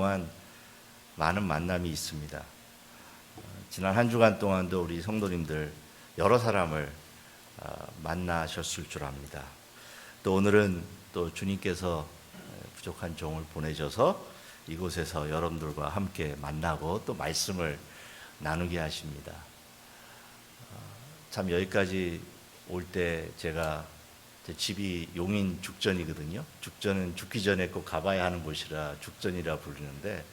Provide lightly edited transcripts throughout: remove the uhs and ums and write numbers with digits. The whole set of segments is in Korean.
동안 많은 만남이 있습니다. 지난 한 주간 동안도 우리 성도님들 여러 사람을 만나셨을 줄 압니다. 또 오늘은 또 주님께서 부족한 종을 보내셔서 이곳에서 여러분들과 함께 만나고 또 말씀을 나누게 하십니다. 참 여기까지 올 때 제가 제 집이 용인 죽전이거든요. 죽전은 죽기 전에 꼭 가봐야 하는 곳이라 죽전이라 부르는데,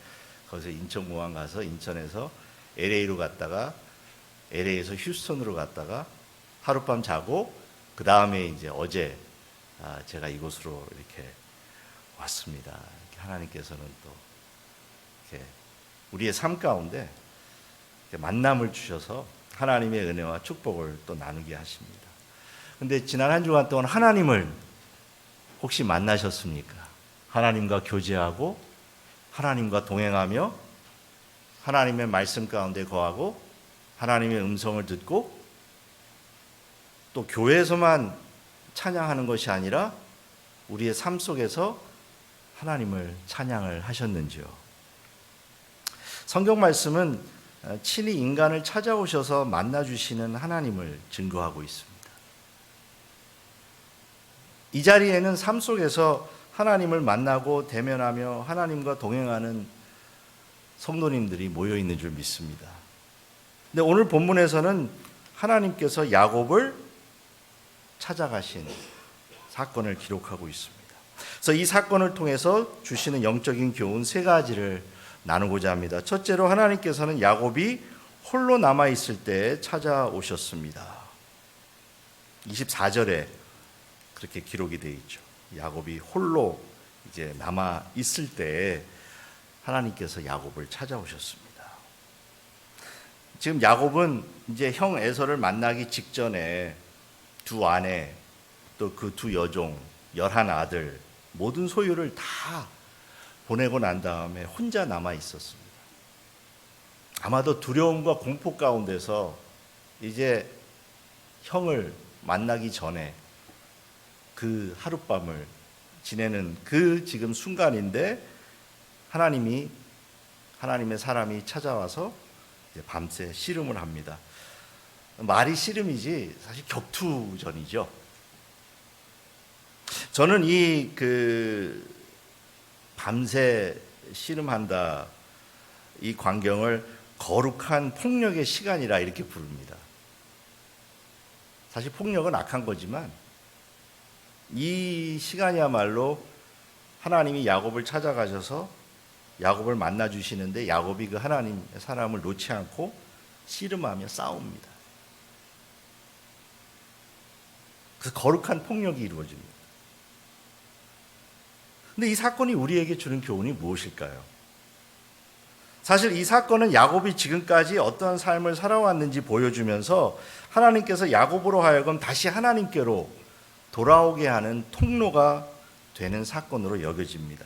거기서 인천공항 가서 인천에서 LA로 갔다가 LA에서 휴스턴으로 갔다가 하룻밤 자고 그 다음에 이제 어제 제가 이곳으로 이렇게 왔습니다. 하나님께서는 또 이렇게 우리의 삶 가운데 만남을 주셔서 하나님의 은혜와 축복을 또 나누게 하십니다. 근데 지난 한 주간 동안 하나님을 혹시 만나셨습니까? 하나님과 교제하고 하나님과 동행하며 하나님의 말씀 가운데 거하고 하나님의 음성을 듣고 또 교회에서만 찬양하는 것이 아니라 우리의 삶 속에서 하나님을 찬양을 하셨는지요? 성경 말씀은 친히 인간을 찾아오셔서 만나주시는 하나님을 증거하고 있습니다. 이 자리에는 삶 속에서 하나님을 만나고 대면하며 하나님과 동행하는 성도님들이 모여 있는 줄 믿습니다. 근데 오늘 본문에서는 하나님께서 야곱을 찾아가신 사건을 기록하고 있습니다. 그래서 이 사건을 통해서 주시는 영적인 교훈 세 가지를 나누고자 합니다. 첫째로 하나님께서는 야곱이 홀로 남아 있을 때 찾아오셨습니다. 24절에 그렇게 기록이 되어 있죠. 야곱이 홀로 이제 남아 있을 때 하나님께서 야곱을 찾아오셨습니다. 지금 야곱은 이제 형 에서를 만나기 직전에 두 아내 또 그 두 여종 11아들 모든 소유를 다 보내고 난 다음에 혼자 남아 있었습니다. 아마도 두려움과 공포 가운데서 이제 형을 만나기 전에 그 하룻밤을 지내는 그 지금 순간인데 하나님의 사람이 찾아와서 밤새 씨름을 합니다. 말이 씨름이지 사실 격투전이죠. 저는 이 밤새 씨름한다 이 광경을 거룩한 폭력의 시간이라 이렇게 부릅니다. 사실 폭력은 악한 거지만 이 시간이야말로 하나님이 야곱을 찾아가셔서 야곱을 만나 주시는데 야곱이 그 하나님의 사람을 놓지 않고 씨름하며 싸웁니다. 그래서 거룩한 폭력이 이루어집니다. 근데 이 사건이 우리에게 주는 교훈이 무엇일까요? 사실 이 사건은 야곱이 지금까지 어떤 삶을 살아왔는지 보여주면서 하나님께서 야곱으로 하여금 다시 하나님께로 돌아오게 하는 통로가 되는 사건으로 여겨집니다.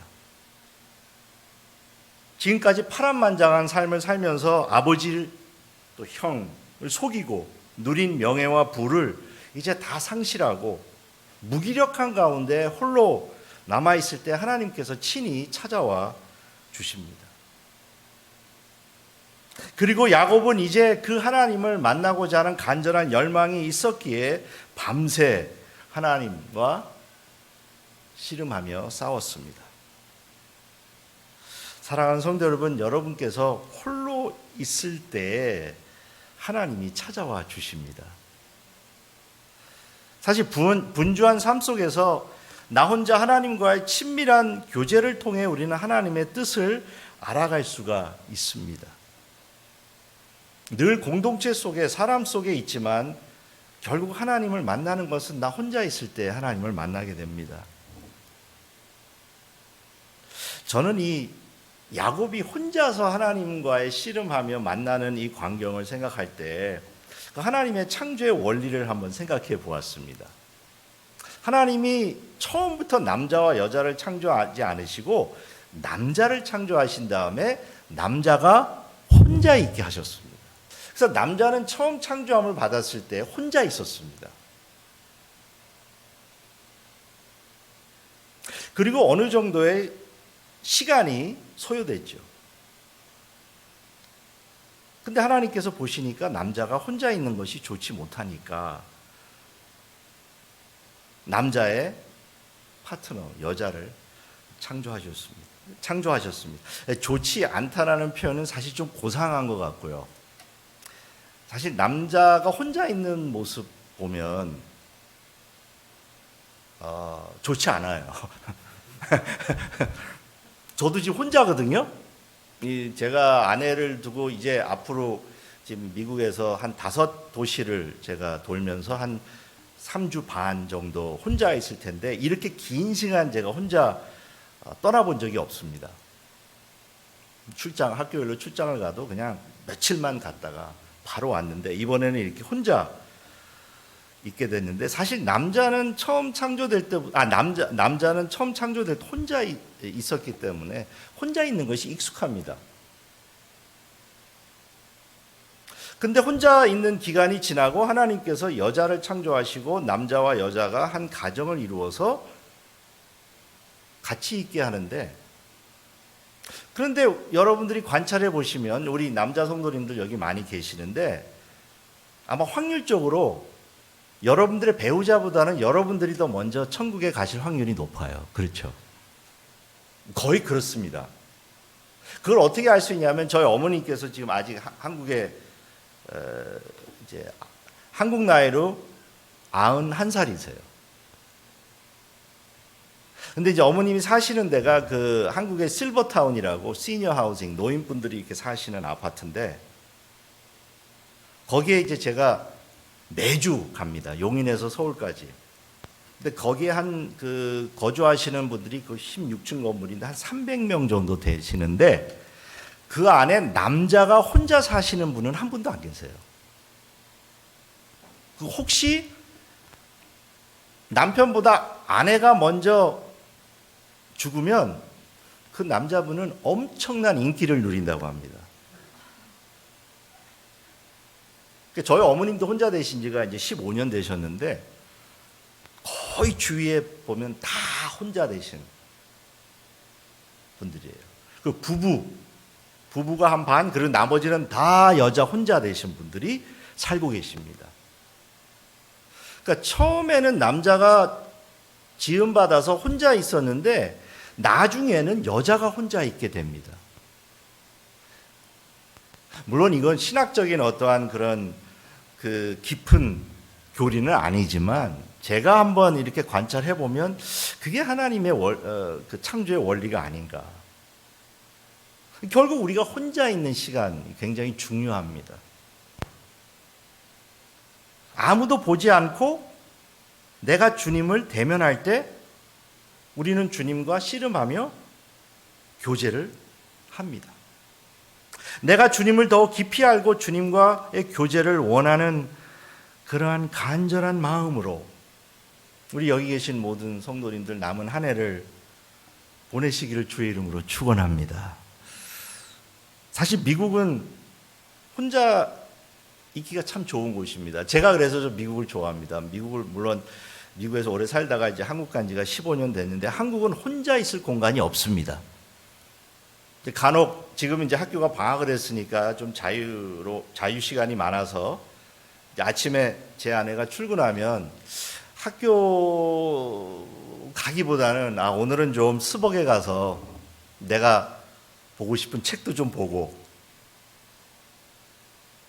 지금까지 파란만장한 삶을 살면서 아버지를 또 형을 속이고 누린 명예와 부를 이제 다 상실하고 무기력한 가운데 홀로 남아있을 때 하나님께서 친히 찾아와 주십니다. 그리고 야곱은 이제 그 하나님을 만나고자 하는 간절한 열망이 있었기에 밤새 하나님과 씨름하며 싸웠습니다. 사랑하는 성도 여러분, 여러분께서 홀로 있을 때 하나님이 찾아와 주십니다. 사실 분주한 삶 속에서 나 혼자 하나님과의 친밀한 교제를 통해 우리는 하나님의 뜻을 알아갈 수가 있습니다. 늘 공동체 속에 사람 속에 있지만 결국 하나님을 만나는 것은 나 혼자 있을 때 하나님을 만나게 됩니다. 저는 이 야곱이 혼자서 하나님과의 씨름하며 만나는 이 광경을 생각할 때 하나님의 창조의 원리를 한번 생각해 보았습니다. 하나님이 처음부터 남자와 여자를 창조하지 않으시고 남자를 창조하신 다음에 남자가 혼자 있게 하셨습니다. 그래서 남자는 처음 창조함을 받았을 때 혼자 있었습니다. 그리고 어느 정도의 시간이 소요됐죠. 근데 하나님께서 보시니까 남자가 혼자 있는 것이 좋지 못하니까 남자의 파트너, 여자를 창조하셨습니다. 좋지 않다라는 표현은 사실 좀 고상한 것 같고요. 사실 남자가 혼자 있는 모습 보면 좋지 않아요. 저도 지금 혼자거든요. 제가 아내를 두고 이제 앞으로 지금 미국에서 한 5도시를 제가 돌면서 한 3주 반 정도 혼자 있을 텐데 이렇게 긴 시간 제가 혼자 떠나본 적이 없습니다. 학교일로 출장을 가도 그냥 며칠만 갔다가 바로 왔는데 이번에는 이렇게 혼자 있게 됐는데 사실 남자는 처음 창조될 때 남자는 처음 창조될 때 혼자 있었기 때문에 혼자 있는 것이 익숙합니다. 근데 혼자 있는 기간이 지나고 하나님께서 여자를 창조하시고 남자와 여자가 한 가정을 이루어서 같이 있게 하는데, 그런데 여러분들이 관찰해 보시면 우리 남자 성도님들 여기 많이 계시는데 아마 확률적으로 여러분들의 배우자보다는 여러분들이 더 먼저 천국에 가실 확률이 높아요. 그렇죠? 거의 그렇습니다. 그걸 어떻게 알 수 있냐면 저희 어머니께서 지금 아직 한국에 이제 한국 나이로 91살이세요. 근데 이제 어머님이 사시는 데가 그 한국의 실버타운이라고 시니어 하우징, 노인분들이 이렇게 사시는 아파트인데 거기에 이제 제가 매주 갑니다. 용인에서 서울까지. 근데 거기에 거주하시는 분들이 그 16층 건물인데 한 300명 정도 되시는데 그 안에 남자가 혼자 사시는 분은 한 분도 안 계세요. 혹시 남편보다 아내가 먼저 죽으면 그 남자분은 엄청난 인기를 누린다고 합니다. 저희 어머님도 혼자 되신 지가 이제 15년 되셨는데 거의 주위에 보면 다 혼자 되신 분들이에요. 그 부부가 한 반, 그리고 나머지는 다 여자 혼자 되신 분들이 살고 계십니다. 그러니까 처음에는 남자가 지음받아서 혼자 있었는데 나중에는 여자가 혼자 있게 됩니다. 물론 이건 신학적인 어떠한 그런 그 깊은 교리는 아니지만 제가 한번 이렇게 관찰해 보면 그게 하나님의 그 창조의 원리가 아닌가. 결국 우리가 혼자 있는 시간이 굉장히 중요합니다. 아무도 보지 않고 내가 주님을 대면할 때 우리는 주님과 씨름하며 교제를 합니다. 내가 주님을 더 깊이 알고 주님과의 교제를 원하는 그러한 간절한 마음으로 우리 여기 계신 모든 성도님들 남은 한 해를 보내시기를 주의 이름으로 축원합니다. 사실 미국은 혼자 있기가 참 좋은 곳입니다. 제가 그래서 좀 미국을 좋아합니다. 물론 미국에서 오래 살다가 이제 한국 간 지가 15년 됐는데 한국은 혼자 있을 공간이 없습니다. 간혹 지금 이제 학교가 방학을 했으니까 좀 자유 시간이 많아서 아침에 제 아내가 출근하면 학교 가기보다는 오늘은 좀 스벅에 가서 내가 보고 싶은 책도 좀 보고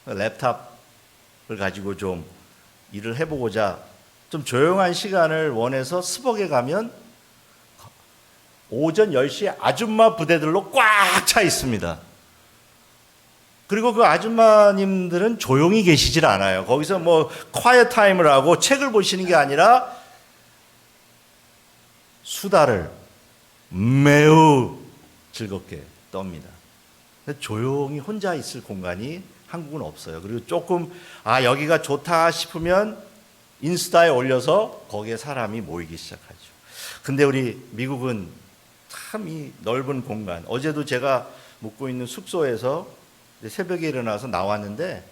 랩탑을 가지고 좀 일을 해보고자 좀 조용한 시간을 원해서 스벅에 가면 오전 10시에 아줌마 부대들로 꽉 차 있습니다. 그리고 그 아줌마님들은 조용히 계시질 않아요. 거기서 뭐 quiet time을 하고 책을 보시는 게 아니라 수다를 매우 즐겁게 떱니다. 조용히 혼자 있을 공간이 한국은 없어요. 그리고 조금 여기가 좋다 싶으면 인스타에 올려서 거기에 사람이 모이기 시작하죠. 근데 우리 미국은 참 이 넓은 공간, 어제도 제가 묵고 있는 숙소에서 새벽에 일어나서 나왔는데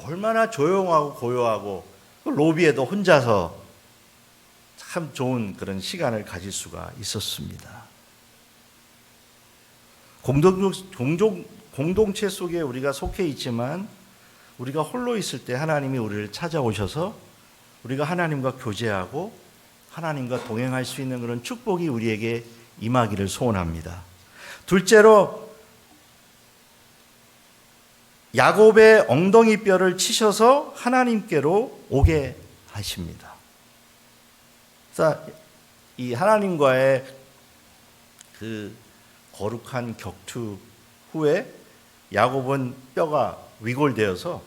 얼마나 조용하고 고요하고 로비에도 혼자서 참 좋은 그런 시간을 가질 수가 있었습니다. 공동체 속에 우리가 속해 있지만 우리가 홀로 있을 때 하나님이 우리를 찾아오셔서 우리가 하나님과 교제하고 하나님과 동행할 수 있는 그런 축복이 우리에게 임하기를 소원합니다. 둘째로 야곱의 엉덩이 뼈를 치셔서 하나님께로 오게 하십니다. 이 하나님과의 그 거룩한 격투 후에 야곱은 뼈가 위골되어서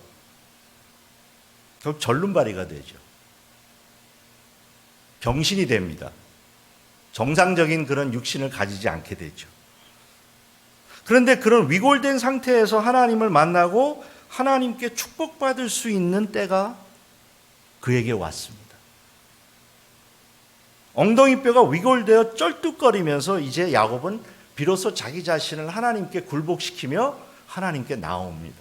결국 절름발이가 되죠. 병신이 됩니다. 정상적인 그런 육신을 가지지 않게 되죠. 그런데 그런 위골된 상태에서 하나님을 만나고 하나님께 축복받을 수 있는 때가 그에게 왔습니다. 엉덩이뼈가 위골되어 쩔뚝거리면서 이제 야곱은 비로소 자기 자신을 하나님께 굴복시키며 하나님께 나옵니다.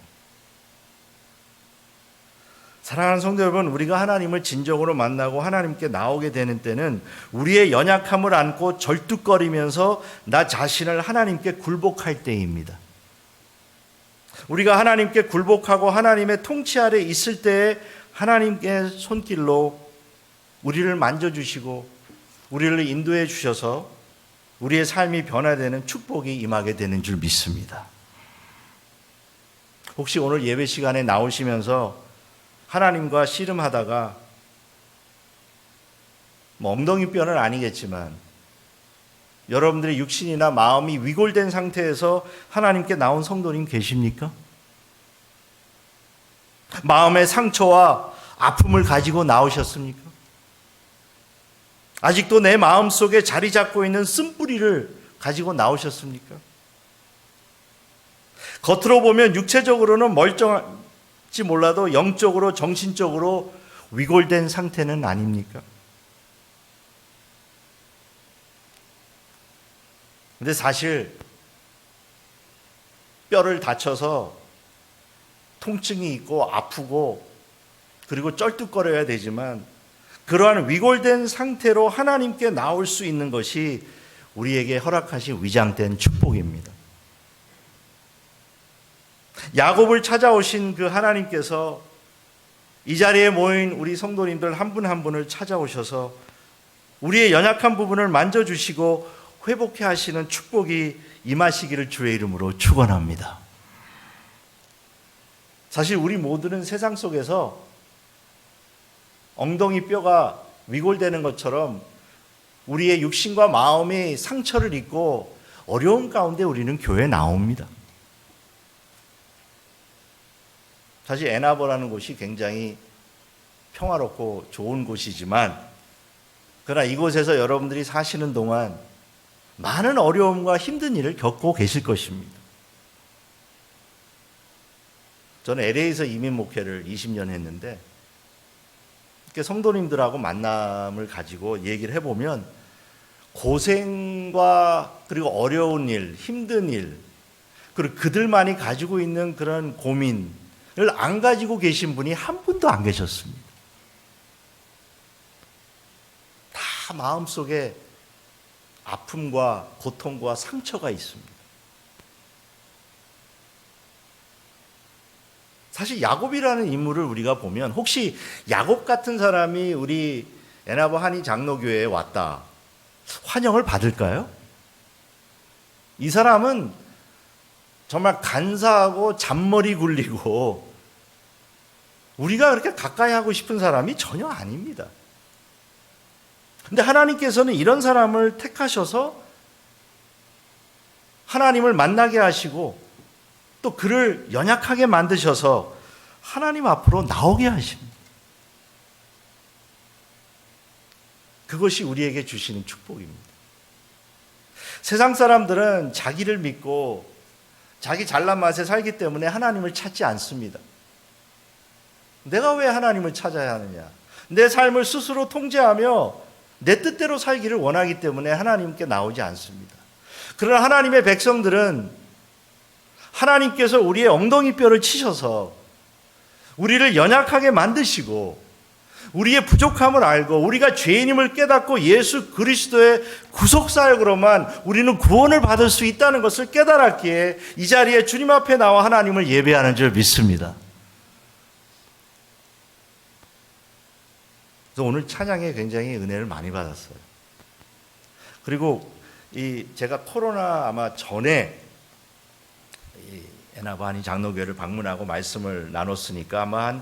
사랑하는 성도 여러분, 우리가 하나님을 진정으로 만나고 하나님께 나오게 되는 때는 우리의 연약함을 안고 절뚝거리면서 나 자신을 하나님께 굴복할 때입니다. 우리가 하나님께 굴복하고 하나님의 통치 아래 있을 때에 하나님의 손길로 우리를 만져주시고 우리를 인도해 주셔서 우리의 삶이 변화되는 축복이 임하게 되는 줄 믿습니다. 혹시 오늘 예배 시간에 나오시면서 하나님과 씨름하다가 엉덩이 뼈는 아니겠지만 여러분들의 육신이나 마음이 위골된 상태에서 하나님께 나온 성도님 계십니까? 마음의 상처와 아픔을 가지고 나오셨습니까? 아직도 내 마음속에 자리 잡고 있는 쓴뿌리를 가지고 나오셨습니까? 겉으로 보면 육체적으로는 멀쩡할지 몰라도 영적으로 정신적으로 위골된 상태는 아닙니까? 근데 사실 뼈를 다쳐서 통증이 있고 아프고 그리고 쩔뚝거려야 되지만 그러한 위골된 상태로 하나님께 나올 수 있는 것이 우리에게 허락하신 위장된 축복입니다. 야곱을 찾아오신 그 하나님께서 이 자리에 모인 우리 성도님들 한 분 한 분을 찾아오셔서 우리의 연약한 부분을 만져주시고 회복해 하시는 축복이 임하시기를 주의 이름으로 축원합니다. 사실 우리 모두는 세상 속에서 엉덩이 뼈가 위골되는 것처럼 우리의 육신과 마음이 상처를 입고 어려운 가운데 우리는 교회에 나옵니다. 사실 애나버라는 곳이 굉장히 평화롭고 좋은 곳이지만 그러나 이곳에서 여러분들이 사시는 동안 많은 어려움과 힘든 일을 겪고 계실 것입니다. 저는 LA에서 이민 목회를 20년 했는데 이렇게 성도님들하고 만남을 가지고 얘기를 해보면 고생과 그리고 어려운 일, 힘든 일, 그리고 그들만이 가지고 있는 그런 고민을 안 가지고 계신 분이 한 분도 안 계셨습니다. 다 마음속에 아픔과 고통과 상처가 있습니다. 사실 야곱이라는 인물을 우리가 보면 혹시 야곱 같은 사람이 우리 애나버 한의 장로교회에 왔다 환영을 받을까요? 이 사람은 정말 간사하고 잔머리 굴리고 우리가 그렇게 가까이 하고 싶은 사람이 전혀 아닙니다. 근데 하나님께서는 이런 사람을 택하셔서 하나님을 만나게 하시고 또 그를 연약하게 만드셔서 하나님 앞으로 나오게 하십니다. 그것이 우리에게 주시는 축복입니다. 세상 사람들은 자기를 믿고 자기 잘난 맛에 살기 때문에 하나님을 찾지 않습니다. 내가 왜 하나님을 찾아야 하느냐? 내 삶을 스스로 통제하며 내 뜻대로 살기를 원하기 때문에 하나님께 나오지 않습니다. 그러나 하나님의 백성들은 하나님께서 우리의 엉덩이 뼈를 치셔서 우리를 연약하게 만드시고 우리의 부족함을 알고 우리가 죄인임을 깨닫고 예수 그리스도의 구속사역으로만 우리는 구원을 받을 수 있다는 것을 깨달았기에 이 자리에 주님 앞에 나와 하나님을 예배하는 줄 믿습니다. 그래서 오늘 찬양에 굉장히 은혜를 많이 받았어요. 그리고 제가 코로나 아마 전에 에나바니 장로교회를 방문하고 말씀을 나눴으니까 아마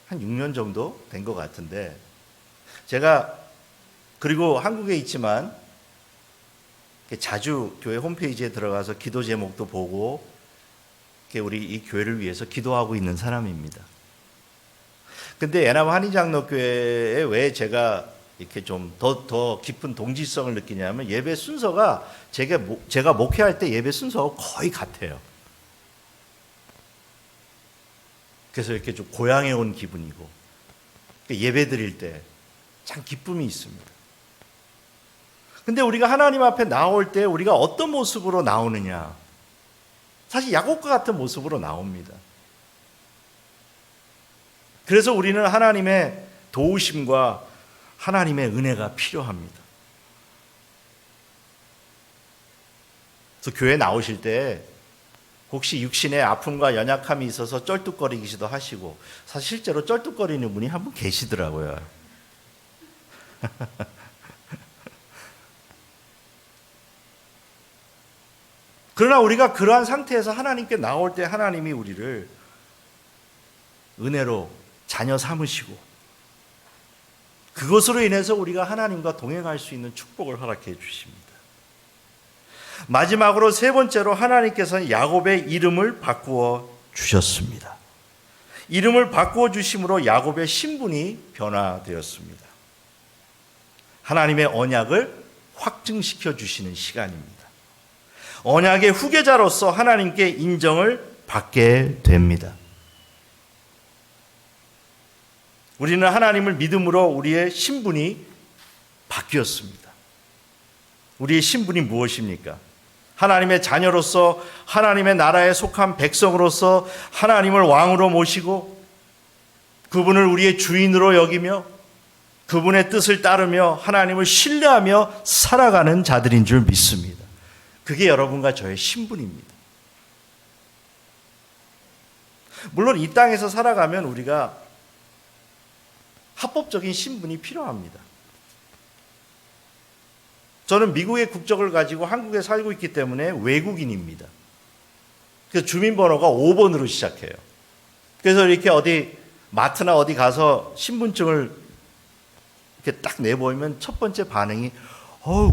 한 6년 정도 된 것 같은데, 제가 그리고 한국에 있지만 자주 교회 홈페이지에 들어가서 기도 제목도 보고 우리 이 교회를 위해서 기도하고 있는 사람입니다. 근데 에나바니 장로교회에 왜 제가 이렇게 좀 더 깊은 동지성을 느끼냐면, 예배 순서가 제가 목회할 때 예배 순서가 거의 같아요. 그래서 이렇게 좀 고향에 온 기분이고, 예배 드릴 때 참 기쁨이 있습니다. 근데 우리가 하나님 앞에 나올 때 우리가 어떤 모습으로 나오느냐, 사실 야곱과 같은 모습으로 나옵니다. 그래서 우리는 하나님의 도우심과 하나님의 은혜가 필요합니다. 그래서 교회 나오실 때 혹시 육신의 아픔과 연약함이 있어서 쩔뚝거리기도 하시고, 사실 실제로 쩔뚝거리는 분이 한 분 계시더라고요. 그러나 우리가 그러한 상태에서 하나님께 나올 때 하나님이 우리를 은혜로 자녀 삼으시고, 그것으로 인해서 우리가 하나님과 동행할 수 있는 축복을 허락해 주십니다. 마지막으로 세 번째로 하나님께서는 야곱의 이름을 바꾸어 주셨습니다. 이름을 바꾸어 주심으로 야곱의 신분이 변화되었습니다. 하나님의 언약을 확증시켜 주시는 시간입니다. 언약의 후계자로서 하나님께 인정을 받게 됩니다. 우리는 하나님을 믿음으로 우리의 신분이 바뀌었습니다. 우리의 신분이 무엇입니까? 하나님의 자녀로서, 하나님의 나라에 속한 백성으로서 하나님을 왕으로 모시고 그분을 우리의 주인으로 여기며 그분의 뜻을 따르며 하나님을 신뢰하며 살아가는 자들인 줄 믿습니다. 그게 여러분과 저의 신분입니다. 물론 이 땅에서 살아가면 우리가 합법적인 신분이 필요합니다. 저는 미국의 국적을 가지고 한국에 살고 있기 때문에 외국인입니다. 그래서 주민번호가 5번으로 시작해요. 그래서 이렇게 어디 마트나 어디 가서 신분증을 이렇게 딱 내보이면 첫 번째 반응이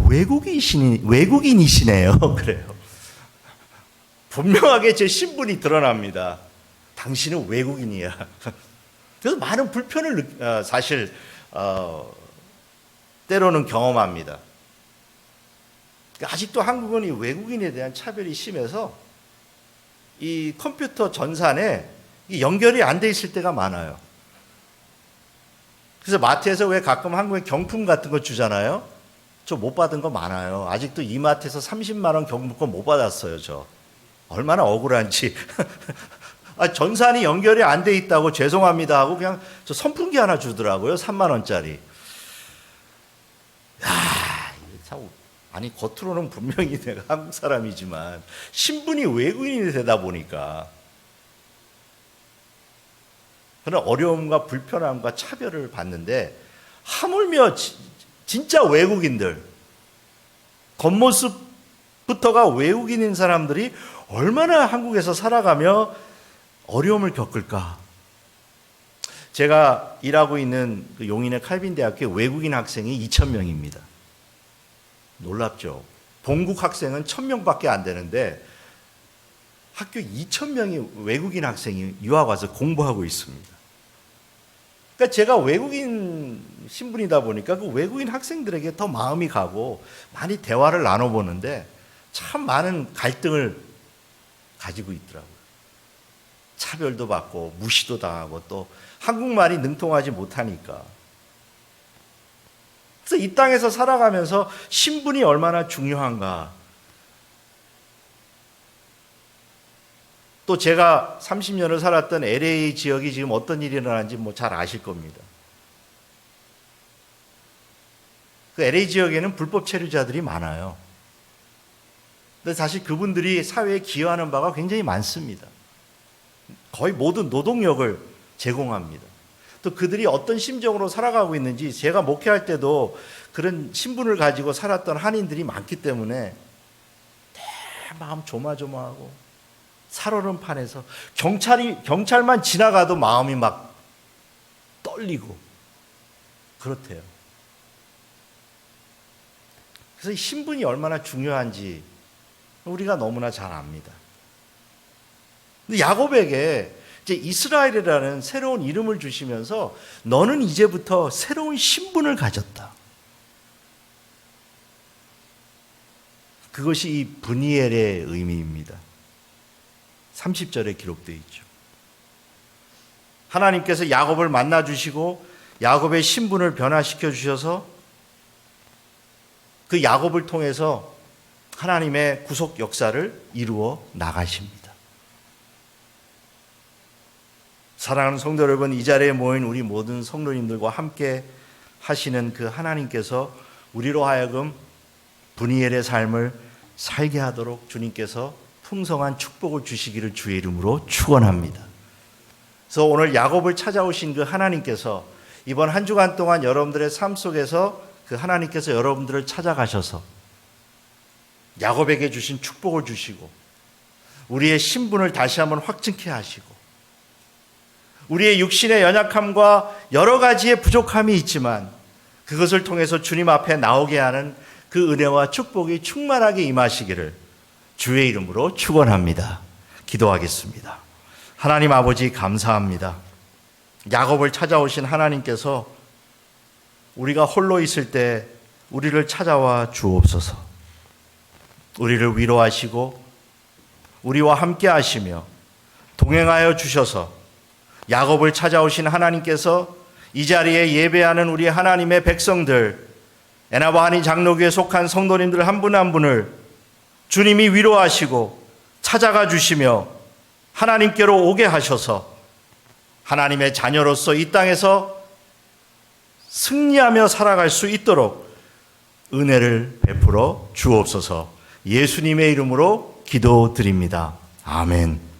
외국인이시네요. 그래요. 분명하게 제 신분이 드러납니다. 당신은 외국인이야. 그래서 많은 불편을 사실 때로는 경험합니다. 아직도 한국은 이 외국인에 대한 차별이 심해서 이 컴퓨터 전산에 연결이 안 돼 있을 때가 많아요. 그래서 마트에서 왜 가끔 한국에 경품 같은 거 주잖아요. 저 못 받은 거 많아요. 아직도 이마트에서 30만 원 경품권 못 받았어요. 저 얼마나 억울한지. 전산이 연결이 안 돼 있다고 죄송합니다 하고 그냥 저 선풍기 하나 주더라고요. 3만 원짜리. 참, 아니 겉으로는 분명히 내가 한국 사람이지만 신분이 외국인이 되다 보니까 그런 어려움과 불편함과 차별을 받는데, 하물며 진짜 외국인들, 겉모습부터가 외국인인 사람들이 얼마나 한국에서 살아가며 어려움을 겪을까. 제가 일하고 있는 그 용인의 칼빈대학교 외국인 학생이 2,000명입니다. 놀랍죠. 본국 학생은 1,000명밖에 안 되는데 학교 2,000명이 외국인 학생이 유학 와서 공부하고 있습니다. 그러니까 제가 외국인 신분이다 보니까 그 외국인 학생들에게 더 마음이 가고 많이 대화를 나눠보는데 참 많은 갈등을 가지고 있더라고요. 차별도 받고 무시도 당하고 또 한국말이 능통하지 못하니까. 그래서 이 땅에서 살아가면서 신분이 얼마나 중요한가, 또 제가 30년을 살았던 LA 지역이 지금 어떤 일이 일어나는지 뭐 잘 아실 겁니다. 그 LA 지역에는 불법 체류자들이 많아요. 근데 사실 그분들이 사회에 기여하는 바가 굉장히 많습니다. 거의 모든 노동력을 제공합니다. 또 그들이 어떤 심정으로 살아가고 있는지, 제가 목회할 때도 그런 신분을 가지고 살았던 한인들이 많기 때문에 내 마음 조마조마하고 살얼음판에서 경찰만 지나가도 마음이 막 떨리고 그렇대요. 그래서 이 신분이 얼마나 중요한지 우리가 너무나 잘 압니다. 근데 야곱에게 이제 이스라엘이라는 새로운 이름을 주시면서 너는 이제부터 새로운 신분을 가졌다. 그것이 이 브니엘의 의미입니다. 30절에 기록되어 있죠. 하나님께서 야곱을 만나 주시고 야곱의 신분을 변화시켜 주셔서 그 야곱을 통해서 하나님의 구속 역사를 이루어 나가십니다. 사랑하는 성도 여러분, 이 자리에 모인 우리 모든 성도님들과 함께 하시는 그 하나님께서 우리로 하여금 브니엘의 삶을 살게 하도록 주님께서 풍성한 축복을 주시기를 주의 이름으로 축원합니다. 그래서 오늘 야곱을 찾아오신 그 하나님께서 이번 한 주간 동안 여러분들의 삶 속에서 그 하나님께서 여러분들을 찾아가셔서 야곱에게 주신 축복을 주시고 우리의 신분을 다시 한번 확증케 하시고 우리의 육신의 연약함과 여러 가지의 부족함이 있지만 그것을 통해서 주님 앞에 나오게 하는 그 은혜와 축복이 충만하게 임하시기를 주의 이름으로 축원합니다. 기도하겠습니다. 하나님 아버지 감사합니다. 야곱을 찾아오신 하나님께서 우리가 홀로 있을 때 우리를 찾아와 주옵소서. 우리를 위로하시고 우리와 함께 하시며 동행하여 주셔서 야곱을 찾아오신 하나님께서 이 자리에 예배하는 우리 하나님의 백성들, 에나바하니 장로교에 속한 성도님들 한 분 한 분을 주님이 위로하시고 찾아가 주시며 하나님께로 오게 하셔서 하나님의 자녀로서 이 땅에서 승리하며 살아갈 수 있도록 은혜를 베풀어 주옵소서. 예수님의 이름으로 기도드립니다. 아멘.